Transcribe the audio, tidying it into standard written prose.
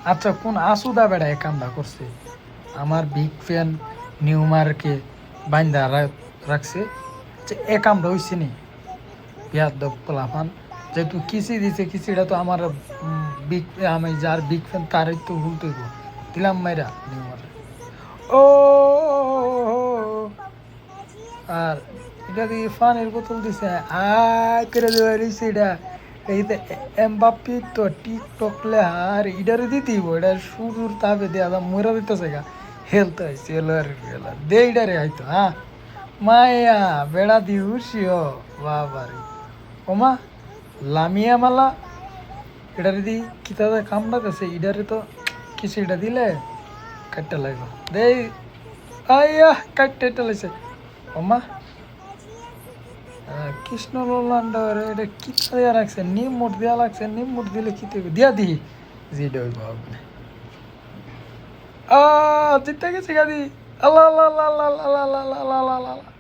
আচ্ছা কোন আসুদা বেড়া এই কামটা করছে আমার বিগ ফ্যান নিউমারকে বাইন্দা রাখছে যে এ কামটা হইছে নি বিয়াদব পোলাপান যেহেতু কিসি দিছে কিসিটা তো আমার বিগ আমি যার বিগ ফ্যান তারই তো ভুল তৈব দিলাম মাইরা নিউমার ও আর এটা দিয়ে পানির বোতল দিছে করে দেওয়া রয়েছে এটা এইতে এমবাপ্পি তো টিকটক লে আর ইডারে দিতেইব এটা সুদূর তাপে দেয়া দাম মরা দিতেছে গা হেলতে হয়েছে এলার দে ইডারে হয়তো হ্যাঁ মায়া বেড়া দিউসিও বাবারে ওমা লামিয়া মালা এটারে দি কিতাবে কামড়া গেছে ইডারে তো কিছু এটা দিলে কাটতে লাগলো দে আইয়া কাটতে লাগছে ওমা কৃষ্ণ লোলান্ডার এটা কি দেওয়া রাখছে নিম মুট দেওয়া লাগছে নিম মুট দিলে কি দেবে দিয়া দিই জিডে হইব আপনি জিতে গেছে গাদি আল্লাহ আল্লাহ আল্লাহ আল্লাহ আল্লাহ আল্লাহ আল্লাহ আল্লাহ